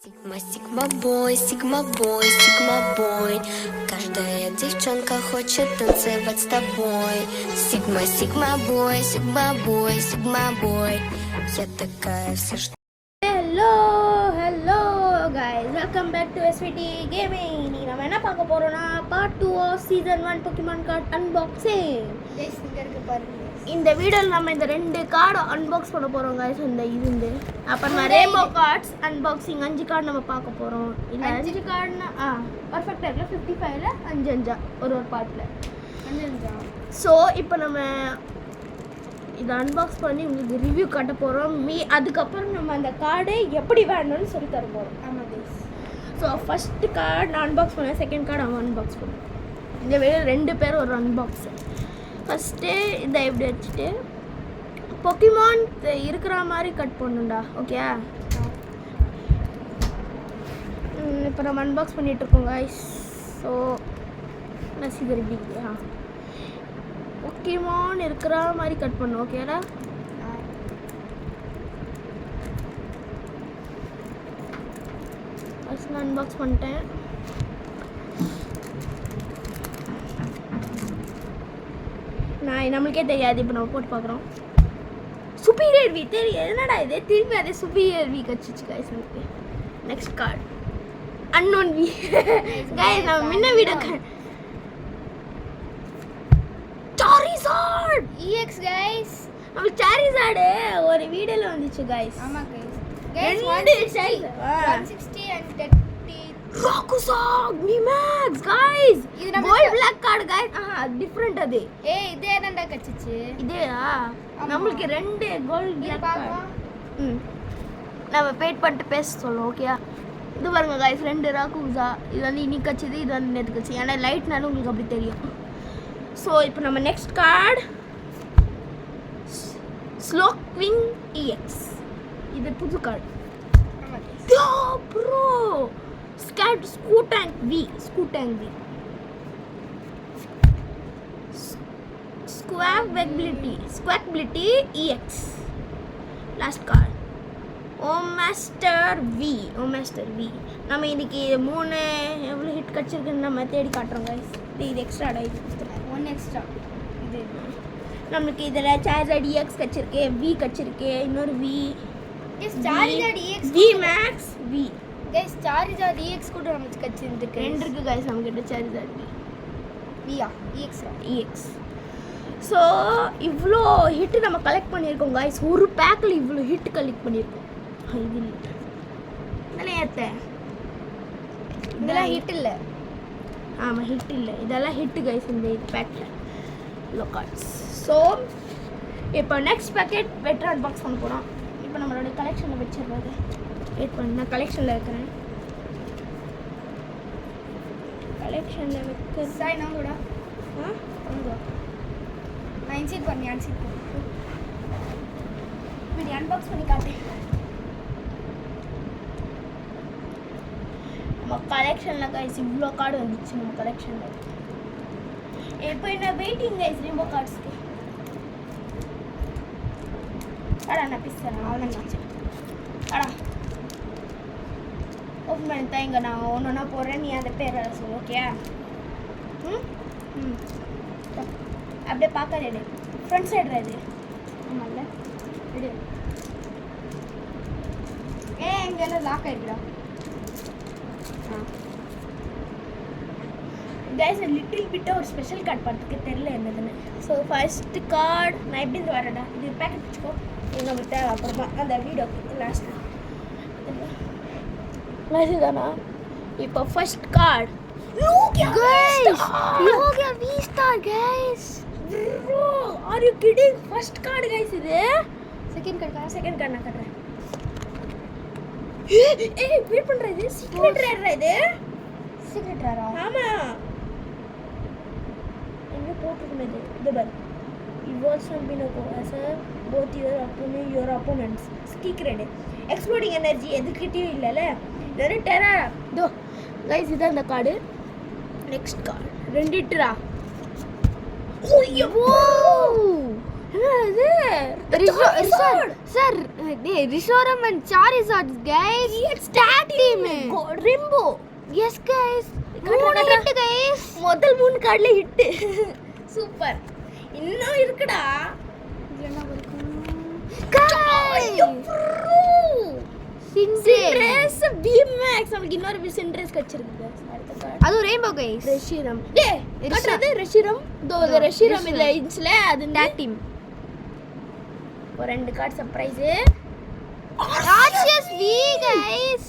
Sigma boy, Sigma boy, Sigma boy. Каждая девчонка хочет танцевать с тобой. Sigma, Sigma boy, Sigma boy, Sigma boy. Я такая вся что... Hello guys, welcome back to SVT Gaming. இன்னைக்கு நம்ம என்ன பார்க்க போறோம்னா part 2 of season 1 Pokemon card unboxing. guys இங்க இருக்கு பாருங்க. இந்த வீடியோல நம்ம இந்த ரெண்டு கார்டு அன்பாக்ஸ் பண்ண போறோம் guys. இந்த இது அப்புறம் ரெயின்போ கார்ட்ஸ் அன்பாக்சிங் 5 கார்டு நம்ம பார்க்க போறோம். இந்த 5 கார்டுனா பெர்ஃபெக்ட்டா இல்ல 55 ல 5 ஒரு பார்ட்ல 5 சோ இப்போ நம்ம இதை அன்பாக்ஸ் பண்ணி உங்களுக்கு ரிவ்யூ காட்ட போகிறோம். அதுக்கப்புறம் நம்ம அந்த கார்டை எப்படி வேணும்னு சொல்லி தர போகிறோம். ஆமாம் கைஸ். ஸோ ஃபஸ்ட்டு கார்டு நான் அன்பாக்ஸ் பண்ணேன், செகண்ட் கார்டு அவன் அன்பாக்ஸ் பண்ணேன். இந்த வேலை 2 பேர் ஒரு அன்பாக்ஸு. ஃபஸ்ட்டு இதை எப்படி வச்சுட்டு பொக்கிமான் இருக்கிற மாதிரி கட் பண்ணுண்டா. ஓகே, இப்போ நம்ம அன்பாக்ஸ் பண்ணிகிட்ருக்கோம் கைஸ். ஸோ நசிகர் இப்படி பொக்கிமான் இருக்கிற மாதிரி கட் பண்ணும். ஓகேடா, ஃபர்ஸ்ட் நான் அன்பாக்ஸ் பண்ணிட்டேன். நம்மளுக்கே தெரியாது, இப்போ நம்ம போட்டு பார்க்குறோம். சுப்பீரியர் வி தெரியும். என்னடா இது திரும்பி அதே சுப்பீரியர் வி கச்சிச்சு கைஸ். எனக்கு next card unknown V guys. நம்ம முன்ன வீடியோ Charizard EX guys. நம்ம Charizard ஒரு வீடியோல வந்துச்சு guys. ஆமா guys. ரெண்டு size 160 and 30 Rakusa Max guys. இது நம்ம gold black card guys. Different அது. இதே தான்டா கச்சிச்சு. இதேயா நமக்கு ரெண்டு கோல்ட் black card. பாப்பா. நம்ம பேட் பண்ணிட்டு பேச சொல்லுவோம். ஓகேயா, இது பாருங்க guys, ரெண்டு ராகுசா. இது வந்து இன்னைக்கு கச்சது, இது வந்து நேத்து கச்சு. ஏன்னா லைட்னால உங்களுக்கு அப்படி தெரியும். ஸோ இப்போ நம்ம நெக்ஸ்ட் கார்டு ஸ்லோக்விங் EX. இது புது கார்டு. ஆமா guys. ப்ரோ ஸ்கூட்டாங் V ஸ்குவாக்பிலிட்டி EX. லாஸ்ட் கார்டு ஓமாஸ்டர் V. நம்ம இன்னைக்கு 3 எவ்வளோ ஹிட் கச்சிருக்குன்னு நம்ம தேடி காட்டுறோம் guys. இது எக்ஸ்ட்ரா இது 1 extra. இது நம்மளுக்கு இதில் Charizard EX கச்சிருக்கு, V கச்சிருக்கு, இன்னொரு V. guys Charizard EX V Max V. guys Charizard EX கூட நமக்கு கச்சிருக்கு. ரெண்டு இருக்கு guys நம்மகிட்ட Charizard வியா EX. ஸோ இவ்வளோ ஹிட்டு நம்ம கலெக்ட் பண்ணியிருக்கோம் guys. ஒரு பேக்கில் இவ்வளோ ஹிட் கலெக்ட் பண்ணியிருக்கோம். இது இதெல்லாம் ஏற்ற இதெல்லாம் ஹிட் இல்ல. ஆமாம் ஹிட் இல்லை, இதெல்லாம் ஹிட்டு கைஸ் இந்த இது பேக்கில் இவ்வளோ கார்ட்ஸ். ஸோ இப்போ நெக்ஸ்ட் பேக்கெட் பெட்டர் அன்பாக்ஸ் பண்ண போகிறோம். இப்போ நம்மளோட கலெக்ஷனில் வச்சிடுறது. வெயிட் பண்ணி நான் கலெக்ஷனில் வைக்கிறேன். கலெக்ஷனில் வைக்க சாய் நான் கூட நான் இன்சைட் பண்ணி இப்படி அன்பாக்ஸ் பண்ணி காட்டேன். நம்ம கலெக்ஷனில் கைஸ் இவ்வளோ கார்டு வந்துச்சு நம்ம கலெக்ஷனில். இப்போ என்ன வெயிட்டிங் கைஸ் ரெயின்போ கார்ட்ஸ்க்கு. நான் பீஸ் தரேன் அவ்வளோதான். ஓப்பன் பண்ணி தான் இங்கே நான் ஒன்றா போடுறேன், நீ அந்த பேரை சொல்லு. ஓகே, அப்படியே பார்க்க ரெடி. Front side ready. ஆமாம்ல ரெடி. எங்கெல்லாம் லாக் ஆயிடுறா. கைஸ் லிட்டில் பிட்டாக ஒரு ஸ்பெஷல் கார்டு பார்த்துக்க தெரியல என்னதுன்னு. ஸோ ஃபர்ஸ்ட் கார்டு நான் எப்படி இருந்து வரேன்டா. இது பேக்கெட் வச்சுக்கோ, இது நமக்கு தேவை அப்புறமா அந்த வீடியோ லாஸ்ட்டு தானா. இப்போ first card V-Star guys. Bro, are you kidding? First card guys இது. செகண்ட் கார்டு நான் கட்டுறேன். வெயிட் பண்ற, இது சீக்ரெட் ரேரா. இது சீக்ரெட் ரேரா. ஆமா, என்ன போட்டுருக்குது இது பாரு. Evolve Sambinoco as a both your opponents. Secret exploding energy எதுக்கிட்டயும் இல்லைல்ல. இது டெரா தோ கைஸ். இதான் அந்த கார்டு. நெக்ஸ்ட் கார்டு 2 லிட்டரா. ஓ Sir, Rishoram and Charizard, guys. Tag team. ரெம்போ Yes, guys. மூணு hit, guys. முதல் 3 கார்டுல ஹிட் சூப்பர் இன்னும் இருக்குடா சிண்ட்ரேஸ் பிமேக்ஸ் நமக்கு இன்னொரு சிண்ட்ரேஸ் கச்சிருக்கு அடுத்த கார்டு அது ரெயின்போ, guys. ரெஷிரம் கட்டறது ரெஷிரம் தோ ரெஷிரம் இல்ல இன்ஸ்ல அது Tag team. ஒரு 2 card surprise Arceus V, guys.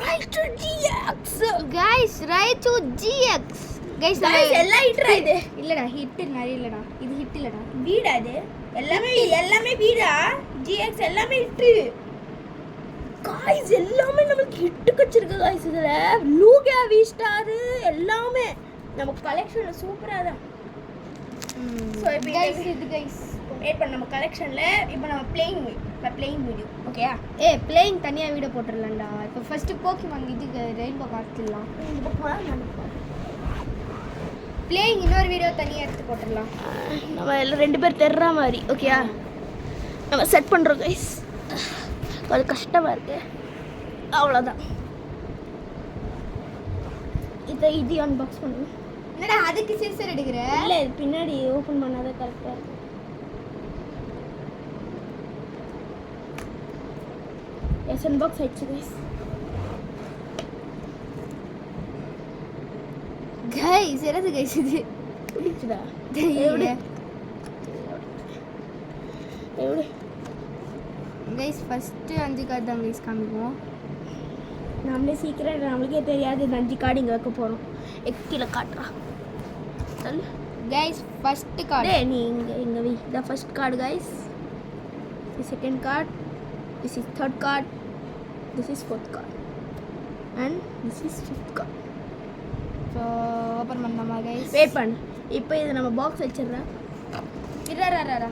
Right GX Guys, Raichu GX. Guys, எல்லாம் ஹிட்ரா இது இல்லடா ஹிட் நிறைய இல்லடா இது ஹிட் இல்லடா வீடா இது எல்லாமே வீடா ஜிஎக்ஸ் எல்லாமே ஹிட் காய்ஸ் எல்லாமே நமக்கு ஹிட் கச்சிருக்கு காய்ஸ் இதுல லூகா வி ஸ்டார் எல்லாமே நம்ம கலெக்ஷன்ல சூப்பரா தான் சோ இப்போ guys இது guys வெயிட் பண்ண நம்ம கலெக்ஷன்ல இப்போ நம்ம பிளேயிங் வீடியோ ஓகேயா பிளேயிங் தனியா வீடியோ போட்டுறலாம்டா இப்போ ஃபர்ஸ்ட் போக்கிமான் இதுக்கு ரெயின்போ கார்ட்லாம் இந்த பக்கம் பிளேயிங் இன்னொரு வீடியோ தனியா எடுத்து போட்டுறலாம் நம்ம எல்லாம் 2 பேர் தெர்ற மாதிரி ஓகேயா நம்ம செட் பண்றோம் கைஸ் அது கஷ்டமா இருக்கு அவ்வளவுதான் இது அன்பாக்ஸ் பண்ணுங்க என்னடா அதுக்கு சிசர் எடுக்கற இல்ல இது பின்னாடி ஓபன் பண்ணாத கரெக்ட்டா இருக்கு எஸ் அன்பாக்ஸ் ஆயிடுச்சு கைஸ் guys என்னது guys இது பிடிச்சதா எப்படி எப்படி guys ஃபர்ஸ்ட் 5 கார்டு தான் guys காமிப்போம் நம்மளே சீக்கிரம் நம்மளுக்கே தெரியாது இந்த 5 கார்டு இங்க வைக்க போறோம் கீழே காட்டுறா சல் guys ஃபர்ஸ்ட் கார்டு டேய் நீ இங்க வை the first card guys the second card this is third card this is fourth card and this is fifth card so open பண்ணலாமா guys வெயிட் பண்ணு இப்போ இது நம்ம பாக்ஸ் வச்சிடுறேன் இரரரரரா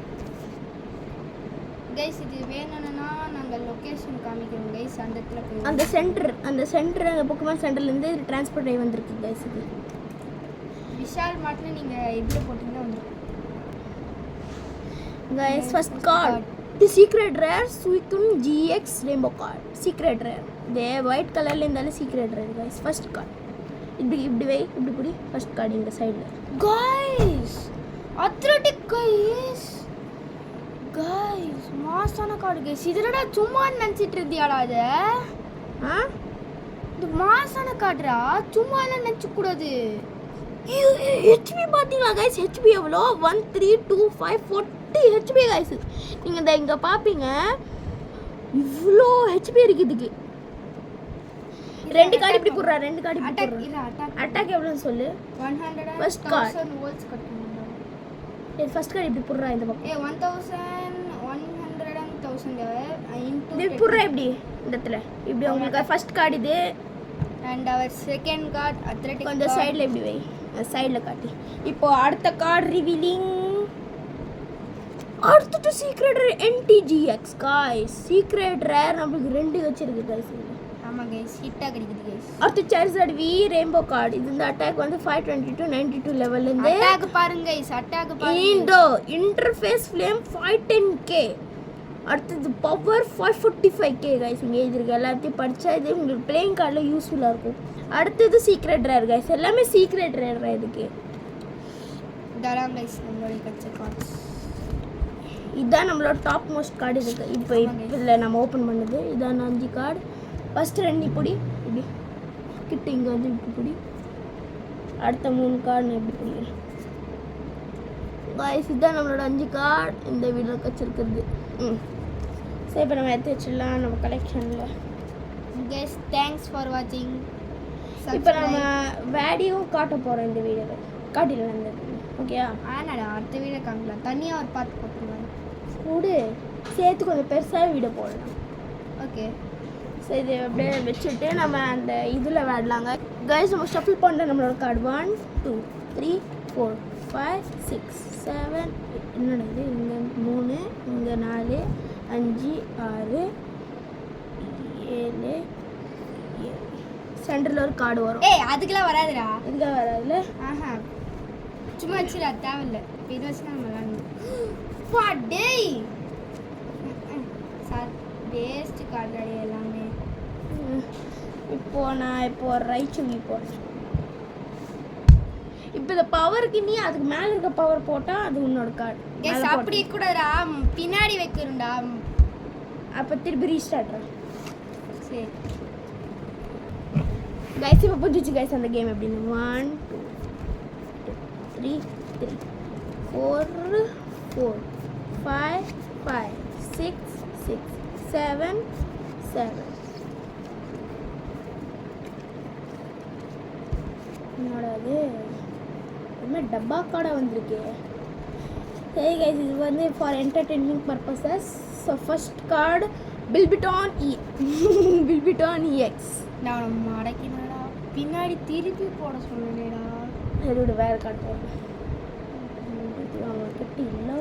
guys இது வேணும்னா நாங்க லொகேஷன் காமிக்கிறோம் guys அந்த இடத்துல போய் அந்த சென்டர் அந்த பொக்கமான் சென்டர்ல இருந்து ட்ரான்ஸ்போர்ட் ஆகி வந்திருக்கு guys இது விஷால் மார்ட்ல நீங்க இதுல போட்டீங்கன்னா வந்துரும் guys first card the secret rare Suicune GX rainbow card secret rare the white color ல இருந்தால secret rare guys first card இப்படி வை இப்படி புடி ஃபர்ஸ்ட் கார்டு இந்த சைடுல guys athletic guys மாசான கார்டு guys இதுலடா சும்மா நினைச்சிட்டு இருந்தியாடா இது இது மாசான கார்டுடா சும்மா எல்லாம் நினைச்சு கூடாது ஹெச்பி பாத்தீங்களா guys ஹெச்பி எவ்வளோ 1325 40 ஹெச்பி guys நீங்க இந்த இங்க பாப்பீங்க இவ்ளோ ஹெச்பி இருக்கு இதுக்கு 2 கார்டு இப்படி போடுறா 2 கார்டு அட்டாக் இப்படி இல்ல அட்டாக் அட்டாக் எவ்வளவுன்னு சொல்லு 100 First card. 1000 volts கட்டணும்டா இது ஃபர்ஸ்ட் கார்டு இப்படி போடுறா இந்த பக்கம் 1100 and 1000 into இது போடுறா இப்படி இந்த இடத்துல இப்படி உங்களுக்கு ஃபர்ஸ்ட் கார்டு இது and our second card athletic கொஞ்சம் சைடுல இப்படி வை சைடுல காட்டி இப்போ அடுத்த கார்டு ரிவீலிங் அடுத்து secret rare NTGX guys secret rare நமக்கு 2 வச்சிருக்கு गाइस ஆமா गाइस ஹிட்டா கிடைக்குது गाइस அடுத்து Charizard V ரெயின்போ கார்டு இது இந்த அட்டாக் வந்து 522 92 லெவல்ல இருந்து அட்டாக் பாருங்க गाइस அட்டாக் பாருங்க இண்டோ இன்டர்ஃபேஸ் ஃப்ளேம் 510k அடுத்து பவர் 545k गाइस இங்க இருக்கு எல்லாத்தையும் படிச்சா இது உங்களுக்கு பிளேயிங் கார்டுல யூஸ்ஃபுல்லா இருக்கும் அடுத்து சீக்ரெட் ரேர் गाइस எல்லாமே சீக்ரெட் ரேர் இதுக்கு டராம் गाइस நம்மளோட கச்ச கார்ட்ஸ் இதான் நம்மளோட டாப் மோஸ்ட் கார்டு இருக்கு இப்போ இதில் நம்ம ஓப்பன் பண்ணது இதான் 5 கார்டு ஃபர்ஸ்ட் 2 இப்படி இப்படி கிட்ட இங்கே வந்து இப்படி பிடி அடுத்த 3 கார்டு நான் இப்படி பிடிக்கிறேன் गाइस இதான் நம்மளோட 5 கார்டு இந்த வீடியோக்கு வச்சிருக்கிறது சரி இப்போ நம்ம எடுத்து வச்சிடலாம் நம்ம கலெக்ஷனில் गाइस தேங்க்ஸ் ஃபார் வாட்சிங் இப்போ நம்ம வேடியும் காட்ட போகிறோம் இந்த வீடியோவில் காட்டிடலாம் இந்த ஓகேயா ஆனாடா அடுத்த வீடியோ காமிக்கலாம் தனியாக ஒரு பார்த்து போட்டுருவாங்க கூடு சேர்த்து கொஞ்சம் பெருசாக வீடியோ போடலாம் ஓகே சரி இது அப்படியே வச்சுட்டு நம்ம அந்த இதில் விளாடலாங்க கைஸ் நம்ம ஷஃபில் பண்ணுற நம்மளோட கார்டு 1 2 3 4 5 6 7 என்னடா இது இங்கே 3 இங்கே 4 5 6 7 சென்டரில் ஒரு கார்டு வரும் ஏய் அதுக்கெல்லாம் வராதுடா இதுக்காக வராதுல்ல ஆஹா சும்மா வச்சுடா தேவையில்லை இப்போ இது வச்சு தான் நம்ம விளாடணும் அப்பா டேய் சார் வேஸ்ட் கார்டு எல்லாமே. இப்போ நான் ரைச்சுங்கி போடுறேன். இப்போ இந்த பவருக்கு நீ அதுக்கு மேலே இருக்க பவர் போட்டால் அது உன்னோட கார்டு. கேஸ் அப்படி கூடடா பின்னாடி வைக்கிறேன்டா. அப்போ திருப்பி ரீஸ்டார்ட். சரி கைஸ் இப்போ புரிஞ்சிச்சு கைஸ் அந்த கேம் எப்படின்னு. 1 2 3 4 4 5 5 6 6 7 7. என்னோட அது என்ன டப்பா கார்டை வந்திருக்கு. சரி கைஸ் இது வந்து for entertainment purposes. So first card பில்பிட்டான் EX. நான் மடக்கினடா பின்னாடி திருப்பி போட சொன்னேடா. அதோட வேறு கார்டு போடுறேன். அவங்கக்கிட்ட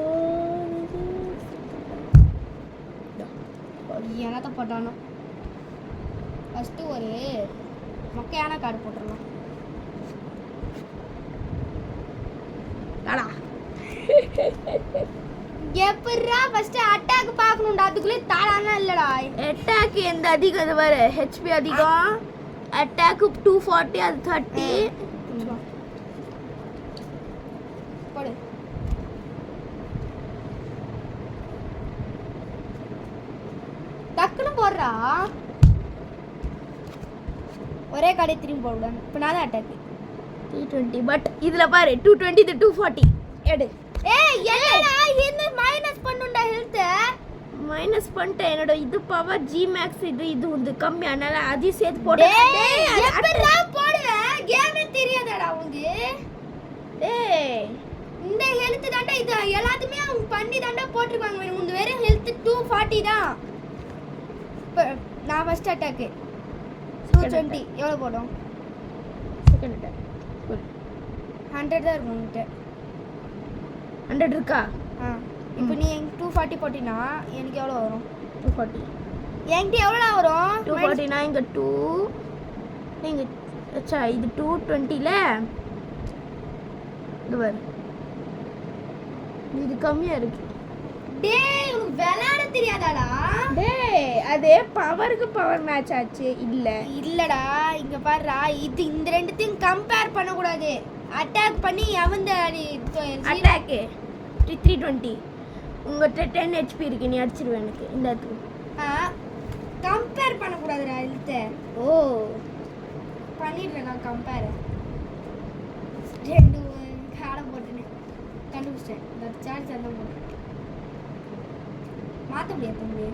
என்னத்த போட்டானோ ஃபஸ்ட்டு ஒரு மொக்கையான கார்டு போட்டுடலாம். எப்படா ஃபர்ஸ்ட் அட்டாக் பார்க்கணும்டா. அதுக்குள்ளே தாளானா இல்லடா. அட்டாக் எந்த அதிகம் இது வர ஹெச்பி அதிகம். அட்டாக் 240 அது 30. போடு டக்குன்னு போடுறா. ஒரே கடை திரும்பி போடுவேன். இப்போ நான் தான் அட்டாக் 320. பட் இதில் பாரு 220 இது 240 எடு. ஏய் என்னடா என்ன மைனஸ் பண்ணுடா ஹெல்த். மைனஸ் பண்ணிட்டேன். என்னோட இது பவர் G max இது வந்து கம்மி. அதனால அதையும் சேர்த்து போடு. எப்படா போடுவேன் கேமே தெரியாதடா உனக்கு. டேய் இந்த ஹெல்த் தாண்டா இது எல்லாத்தையுமே அவங்க பண்ணி தாண்டா போட்டுருக்காங்க. உங்க வெறும் ஹெல்த் 240 தான். நான் ஃபர்ஸ்ட் அட்டாக் 220 எவ்வளோ போடும்? செகண்ட் அட்டாக் 100 தான் இருக்கும் உங்ககிட்ட. 100 இருக்கா? இப்போ நீ 240 போட்டினா எனக்கு எவ்வளோ வரும்? 240. என்கிட்ட எவ்வளோ வரும்? 240 இங்கே 2 நீங்கள் அச்சா இது 220ல இது வரு. இது கம்மியாக இருக்கு. டேய் உனக்கு விளையாட தெரியாதாடா? டேய் அதே பவருக்கு பவர் மேட்ச் ஆச்சு. இல்லடா இங்க பாருடா. இது இந்த ரெண்டுத்தையும் கம்பேர் பண்ணக்கூடாது. அட்டாக் பண்ணி அவந்த அட்டாக்கு 320 உங்கள்கிட்ட 10 HP இருக்கு. நீ அடிச்சிருவேன் எனக்கு இந்த இடத்துக்கு. கம்பேர் பண்ணக்கூடாதுடா ஹெல்த்தை. ஓ பண்ணிடுறேன் நான் கம்பேர். 2 காடை போட்டுன்னு கண்டுபிடிச்சிட்டேன். இந்த சார்ஜ் அந்த போட்டு மாற்ற முடியாது தம்பி.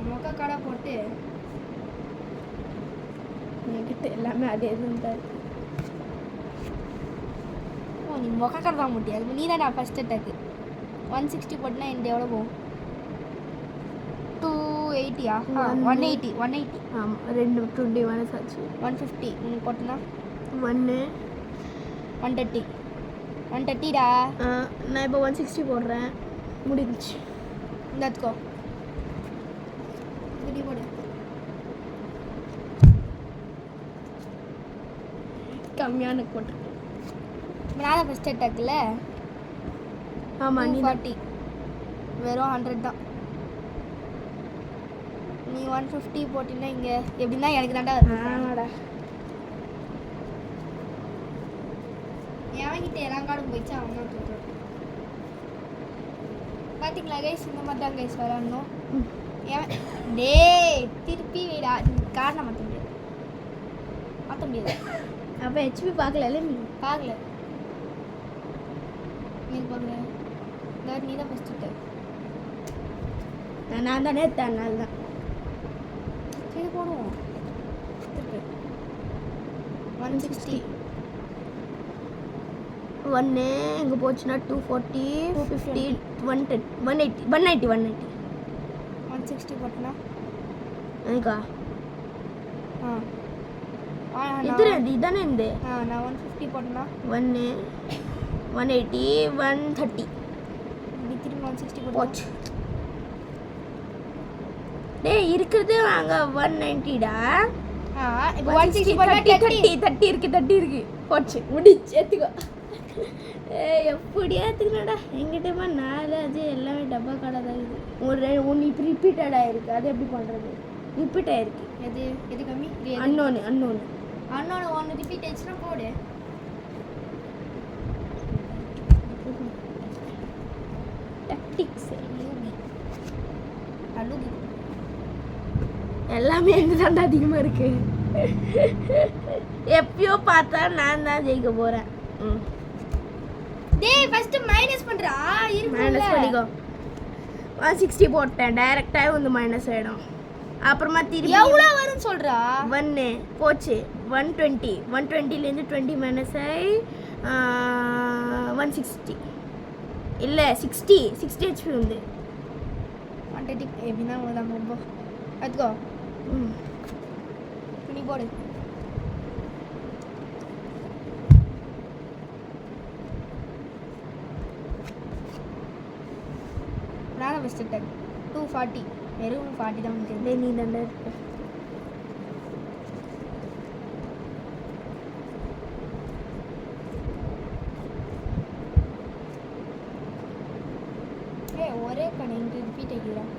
மொக்க கடை போட்டு என்கிட்ட எல்லாமே அதே தான். ஓ நீ மொக்க கடை தான் முடியாது. நீ தான் ஃபஸ்ட் அட்டாக்கு 160 போட்டுனா என்கிட்ட எவ்வளோ போகும்? 280 180 180. ஆமாம் 220 மைனஸ் ஆச்சு. 150 உனக்கு போட்டுனா 1 130 130டா. நான் இப்போ 160 போடுறேன். முடிஞ்சிச்சு. இந்த எடுத்துக்கோ. இப்படி போடு. கம்மியான போட்டுருக்கேன். நான் தான் ஃபஸ்ட் அட்டாக்ல. ஆமாம் நீ 40 வெறும் 100 தான். நீ 150 போட்டினா இங்கே எப்படின்னா எனக்கு தாண்டா ஆமாடா. எவன்கிட்ட எல்லா கார்டும் போயிடுச்சு அவன் தான் தூக்குறான். பார்த்தீங்களா கைஸ் இந்த மாதிரி தான் கைஸ் வரணும். டேய் திருப்பி வைடா. காரணம் மாற்ற முடியாது. மாற்ற முடியாது. அப்போ ஹெச்பி பார்க்கல நீ? பார்க்கல. நீ பார்க்கல. நீ தான் ஃபஸ்ட்டு. நான் தானே அதனால தான். சரி போடுவோம். 160 1 எங்கே போச்சுன்னா 240 250 110 180 160 போட்டுனா எனக்கா இதானே இந்த நான் 150 போட்டேன்னா 1 180 130 திரும்ப 160 போச்சு. டேய் இருக்கிறது அங்கே 190டா. இப்போ 160 30 இருக்கு போச்சு. முடிச்சு எடுத்துக்கோ. எப்படியா எடுத்துக்கணும்டா எங்கிட்டமா 4 அது எல்லாமே டப்பா கார்டாக தான் இருக்குது ஒன்று இப்போ ரிப்பீட்டட் ஆகிருக்கு அது எப்படி பண்ணுறது ரிப்பீட் ஆகிருக்கு எது கம்மி அன்னோன்னு அண்ணோட ஒன்று ரிப்பீட் ஆயிடுச்சுன்னா போடு டக்டிக்ஸ் அழுகி எல்லாமே எனக்கு தாண்டா அதிகமாக இருக்கு எப்பயோ பார்த்தா நான் தான் ஜெயிக்க போகிறேன் டேய் ஃபர்ஸ்ட் மைனஸ் பண்றா மைனஸ் பண்ணிக்கோ 160 போட்டேன் டைரெக்டாக வந்து மைனஸ் ஆகிடும் அப்புறமா திரும்பி எவ்வளோ வரும்னு சொல்றா 1 போச்சு 120 120லேருந்து 20 மைனஸ் ஆகி 160 இல்லை 60 ஹெச்பி வந்து 130 எப்படின்னா உங்களுக்கு ரொம்ப அதுக்கோ துணி போடு நான் வச்சுட்டேன் 240 வெறும் 40 தான் வந்து நீ தாண்டா இருக்க ஒரே கடை இங்கே ரிப்பீட் ஆகிக்கிறேன்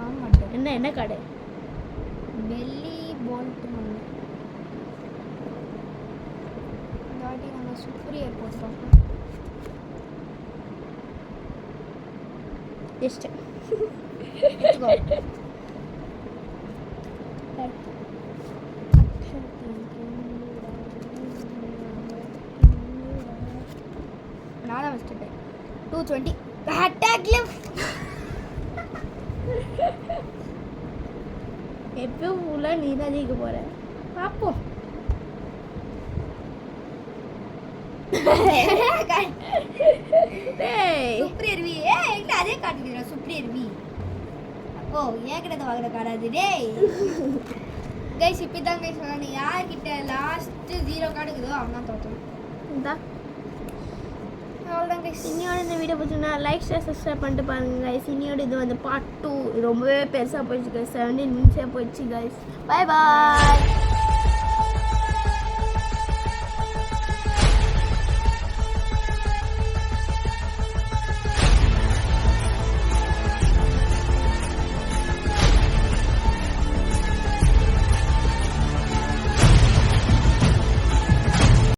ஆமாம் என்ன கடை பெல்லி போல்ட்டு ஒன்று இந்த வாட்டி நாங்கள் சுப்ரியர் போட்டு பார்ப்போம் எஸ்ட் நான் வச்சுட்டேன் 220 அட்டாக் லெஃப்ட் எப்பயும் ஃபுல்லாக நீ தான் ஜெயிக்க போகிற பார்ப்போம் சுப்ரியர் வி என்கிட்ட அதே காட்டுகிறா சுப்ரியர் வி ஓ என்கிட்ட வாங்கின காடாது டேய் கைஸ் இப்போ தான் கைஸ் சொன்னாங்க யார்கிட்ட லாஸ்ட் 0 கார்டு இருக்குதோ அவங்க தான் தோற்றோம் இந்தா அவ்வளோதான் கைஸ் இன்னியோட இந்த வீடியோ பிடிச்சிருந்தா லைக் ஷேர் சப்ஸ்கிரைப் பண்ணிட்டு பாருங்க கைஸ் இன்னியோட இது வந்து பார்ட் 2 ரொம்பவே பெருசாக போயிடுச்சு கைஸ் 17 மினிட்ஸாக போயிடுச்சு கைஸ் பை பாய்